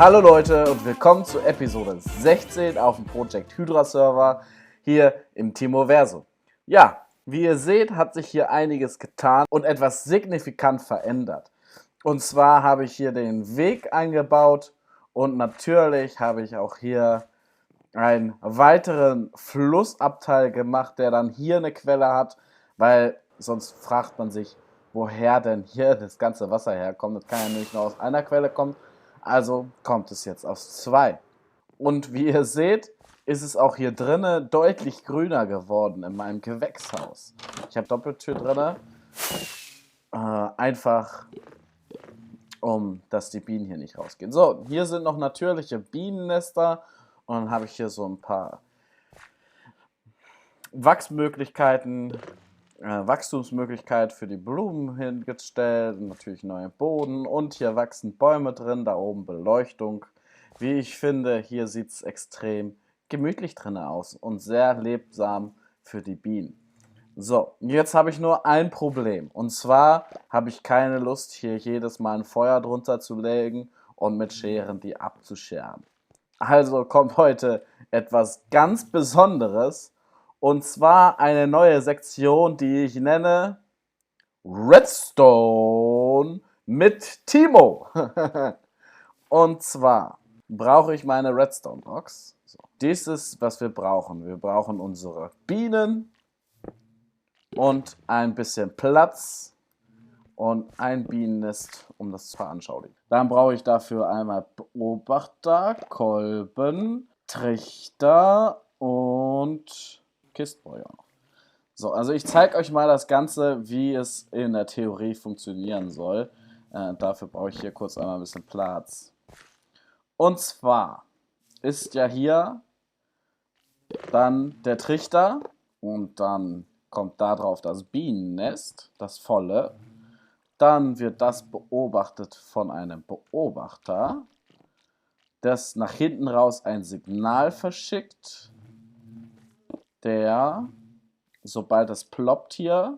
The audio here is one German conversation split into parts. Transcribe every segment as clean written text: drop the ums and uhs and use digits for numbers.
Hallo Leute und willkommen zu Episode 16 auf dem Project Hydra Server hier im Timoversum. Ja, wie ihr seht, hat sich hier einiges getan und etwas signifikant verändert. Und zwar habe ich hier den Weg eingebaut und natürlich habe ich auch hier einen weiteren Flussabteil gemacht, der dann hier eine Quelle hat, weil sonst fragt man sich, woher denn hier das ganze Wasser herkommt. Das kann ja nicht nur aus einer Quelle kommen, also kommt es jetzt aus zwei. Und wie ihr seht, ist es auch hier drinnen deutlich grüner geworden in meinem Gewächshaus. Ich habe Doppeltür drinne, einfach dass die Bienen hier nicht rausgehen. So, hier sind noch natürliche Bienennester und dann habe ich hier so ein paar Wachstumsmöglichkeiten für die Blumen hingestellt, natürlich neue Boden und hier wachsen Bäume drin, da oben Beleuchtung. Wie ich finde, hier sieht es extrem gemütlich drin aus und sehr lebsam für die Bienen. So, jetzt habe ich nur ein Problem und zwar habe ich keine Lust, hier jedes Mal ein Feuer drunter zu legen und mit Scheren die abzuscheren. Also kommt heute etwas ganz Besonderes. Und zwar eine neue Sektion, die ich nenne Redstone mit Timo. Und zwar brauche ich meine Redstone Box. So, dies ist, was wir brauchen. Wir brauchen unsere Bienen und ein bisschen Platz und ein Bienennest, um das zu veranschaulichen. Dann brauche ich dafür einmal Beobachter, Kolben, Trichter und Kistboy auch noch. So, also ich zeige euch mal das Ganze, wie es in der Theorie funktionieren soll. Dafür brauche ich hier kurz einmal ein bisschen Platz. Und zwar ist ja hier dann der Trichter und dann kommt da drauf das Bienennest, das volle. Dann wird das beobachtet von einem Beobachter, das nach hinten raus ein Signal verschickt, der, sobald es ploppt hier,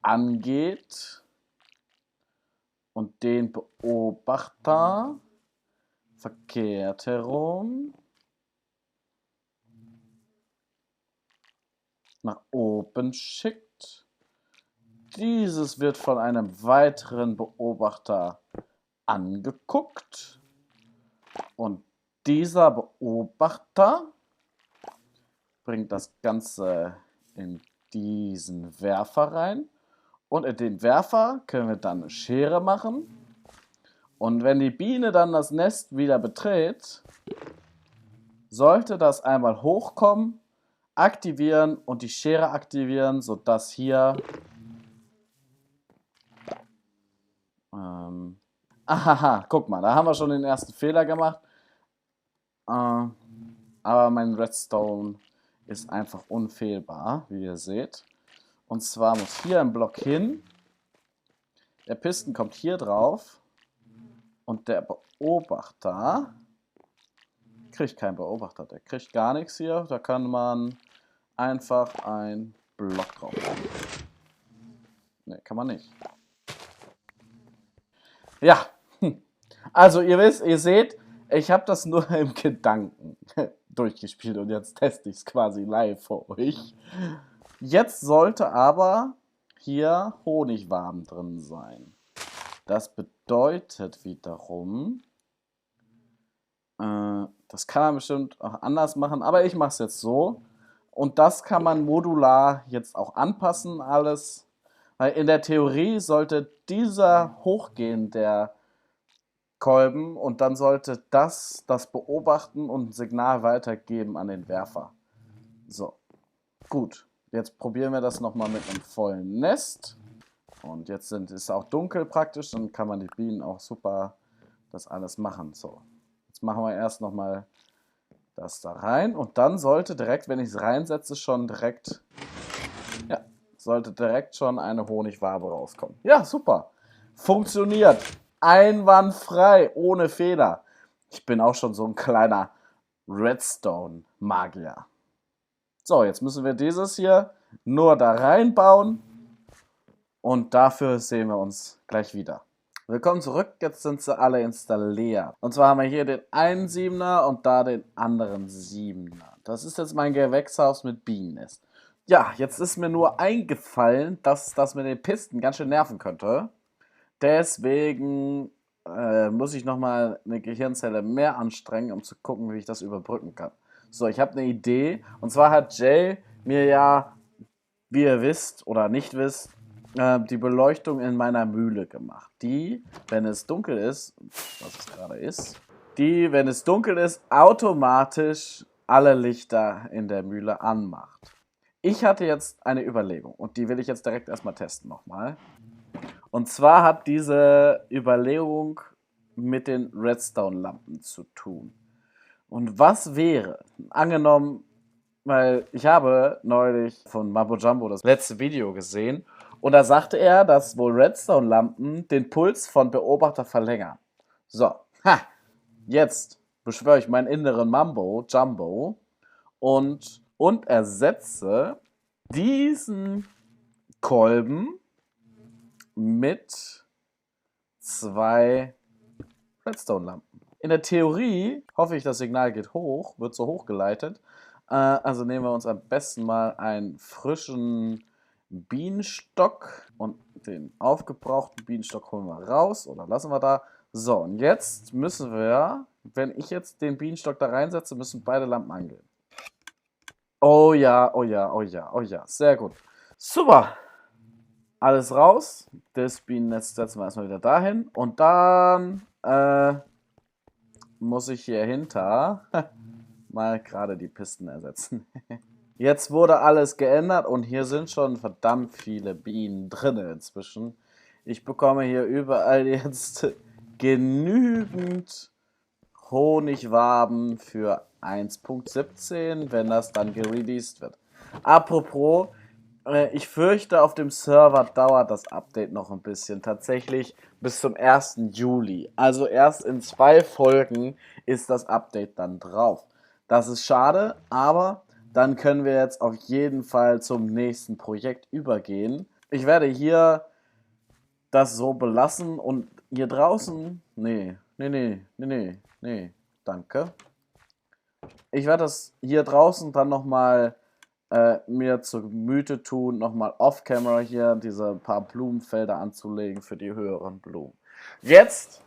angeht und den Beobachter verkehrt herum nach oben schickt. Dieses wird von einem weiteren Beobachter angeguckt und dieser Beobachter bringt das Ganze in diesen Werfer rein und in den Werfer können wir dann eine Schere machen und wenn die Biene dann das Nest wieder betritt, sollte das einmal hochkommen, aktivieren und die Schere aktivieren, sodass hier ahaha, guck mal, da haben wir schon den ersten Fehler gemacht. Aber mein Redstone ist einfach unfehlbar, wie ihr seht. Und zwar muss hier ein Block hin. Der Piston kommt hier drauf. Und der Beobachter kriegt keinen Beobachter. Der kriegt gar nichts hier. Da kann man einfach ein Block drauf machen. Ne, kann man nicht. Ja, also ihr seht, ich habe das nur im Gedanken durchgespielt und jetzt teste ich es quasi live für euch. Jetzt sollte aber hier Honigwaben drin sein. Das bedeutet wiederum, das kann man bestimmt auch anders machen, aber ich mache es jetzt so. Und das kann man modular jetzt auch anpassen, alles. Weil in der Theorie sollte dieser hochgehen, der Kolben, und dann sollte das beobachten und ein Signal weitergeben an den Werfer. So, gut. Jetzt probieren wir das nochmal mit einem vollen Nest. Und jetzt ist es auch dunkel praktisch, dann kann man die Bienen auch super das alles machen. So, jetzt machen wir erst nochmal das da rein und dann sollte direkt, wenn ich es reinsetze, sollte direkt schon eine Honigwabe rauskommen. Ja, super. Funktioniert. Einwandfrei, ohne Fehler. Ich bin auch schon so ein kleiner Redstone-Magier. So, jetzt müssen wir dieses hier nur da reinbauen und dafür sehen wir uns gleich wieder. Willkommen zurück, jetzt sind sie alle installiert. Und zwar haben wir hier den einen 7er und da den anderen 7er. Das ist jetzt mein Gewächshaus mit Bienennest. Ja, jetzt ist mir nur eingefallen, dass das mit den Pisten ganz schön nerven könnte. Deswegen muss ich nochmal eine Gehirnzelle mehr anstrengen, um zu gucken, wie ich das überbrücken kann. So, ich habe eine Idee. Und zwar hat Jay mir ja, wie ihr wisst oder nicht wisst, die Beleuchtung in meiner Mühle gemacht. Die, wenn es dunkel ist, was es gerade ist, die, wenn es dunkel ist, automatisch alle Lichter in der Mühle anmacht. Ich hatte jetzt eine Überlegung und die will ich jetzt direkt erstmal testen nochmal. Und zwar hat diese Überlegung mit den Redstone-Lampen zu tun. Und was wäre, angenommen, weil ich habe neulich von Mambo Jumbo das letzte Video gesehen und da sagte er, dass wohl Redstone-Lampen den Puls von Beobachter verlängern. So, jetzt beschwöre ich meinen inneren Mambo Jumbo und ersetze diesen Kolben mit 2 Redstone-Lampen. In der Theorie hoffe ich, das Signal geht hoch, wird so hochgeleitet. Also nehmen wir uns am besten mal einen frischen Bienenstock und den aufgebrauchten Bienenstock holen wir raus oder lassen wir da. So, und jetzt müssen wir, wenn ich jetzt den Bienenstock da reinsetze, müssen beide Lampen angehen. Oh ja, oh ja, oh ja, oh ja, sehr gut. Super! Alles raus. Das Bienennetz setzen wir erstmal wieder dahin. Und dann muss ich hier hinter mal gerade die Pisten ersetzen. Jetzt wurde alles geändert und hier sind schon verdammt viele Bienen drin inzwischen. Ich bekomme hier überall jetzt genügend Honigwaben für 1.17, wenn das dann gereleased wird. Apropos, ich fürchte, auf dem Server dauert das Update noch ein bisschen. Tatsächlich bis zum 1. Juli. Also erst in 2 Folgen ist das Update dann drauf. Das ist schade, aber dann können wir jetzt auf jeden Fall zum nächsten Projekt übergehen. Ich werde hier das so belassen und hier draußen... Nee, danke. Ich werde das hier draußen dann nochmal mir zu Gemüte tun, nochmal off-camera hier diese paar Blumenfelder anzulegen für die höheren Blumen. Jetzt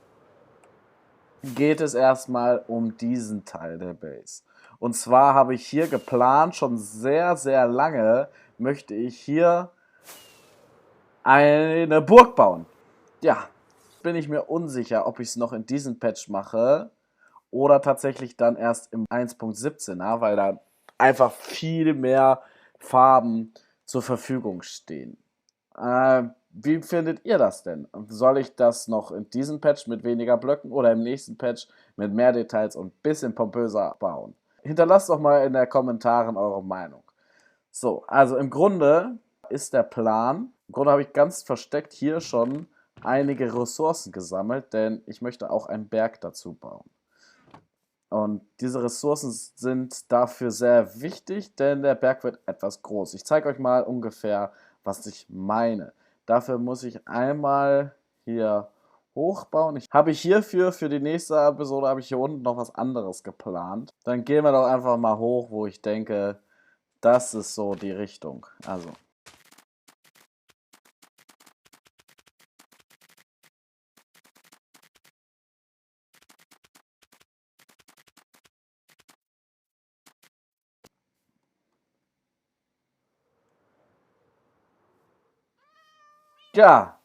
geht es erstmal um diesen Teil der Base. Und zwar habe ich hier geplant, schon sehr, sehr lange möchte ich hier eine Burg bauen. Ja, bin ich mir unsicher, ob ich es noch in diesem Patch mache oder tatsächlich dann erst im 1.17er, weil da einfach viel mehr Farben zur Verfügung stehen. Wie findet ihr das denn? Soll ich das noch in diesem Patch mit weniger Blöcken oder im nächsten Patch mit mehr Details und ein bisschen pompöser bauen? Hinterlasst doch mal in den Kommentaren eure Meinung. So, also im Grunde ist der Plan, im Grunde habe ich ganz versteckt hier schon einige Ressourcen gesammelt, denn ich möchte auch einen Berg dazu bauen. Und diese Ressourcen sind dafür sehr wichtig, denn der Berg wird etwas groß. Ich zeige euch mal ungefähr, was ich meine. Dafür muss ich einmal hier hochbauen. Habe ich hierfür, für die nächste Episode, habe ich hier unten noch was anderes geplant. Dann gehen wir doch einfach mal hoch, wo ich denke, das ist so die Richtung. Also. Ja,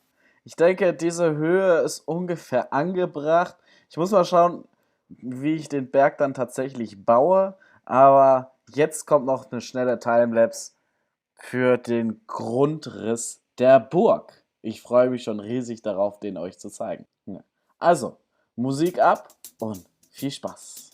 ich denke, diese Höhe ist ungefähr angebracht. Ich muss mal schauen, wie ich den Berg dann tatsächlich baue. Aber jetzt kommt noch eine schnelle Timelapse für den Grundriss der Burg. Ich freue mich schon riesig darauf, den euch zu zeigen. Also, Musik ab und viel Spaß.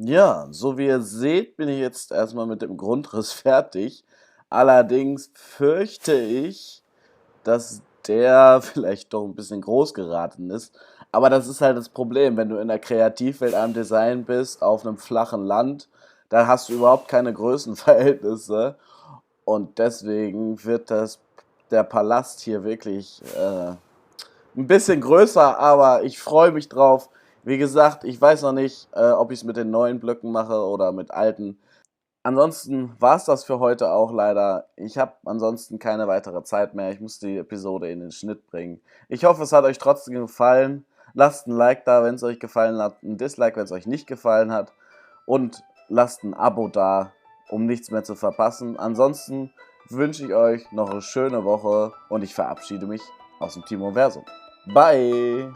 Ja, so wie ihr seht, bin ich jetzt erstmal mit dem Grundriss fertig. Allerdings fürchte ich, dass der vielleicht doch ein bisschen groß geraten ist. Aber das ist halt das Problem, wenn du in der Kreativwelt am Design bist, auf einem flachen Land, da hast du überhaupt keine Größenverhältnisse. Und deswegen wird der Palast hier wirklich ein bisschen größer, aber ich freue mich drauf. Wie gesagt, ich weiß noch nicht, ob ich es mit den neuen Blöcken mache oder mit alten. Ansonsten war es das für heute auch leider. Ich habe ansonsten keine weitere Zeit mehr. Ich muss die Episode in den Schnitt bringen. Ich hoffe, es hat euch trotzdem gefallen. Lasst ein Like da, wenn es euch gefallen hat. Ein Dislike, wenn es euch nicht gefallen hat. Und lasst ein Abo da, um nichts mehr zu verpassen. Ansonsten wünsche ich euch noch eine schöne Woche und ich verabschiede mich aus dem Timoversum. Bye!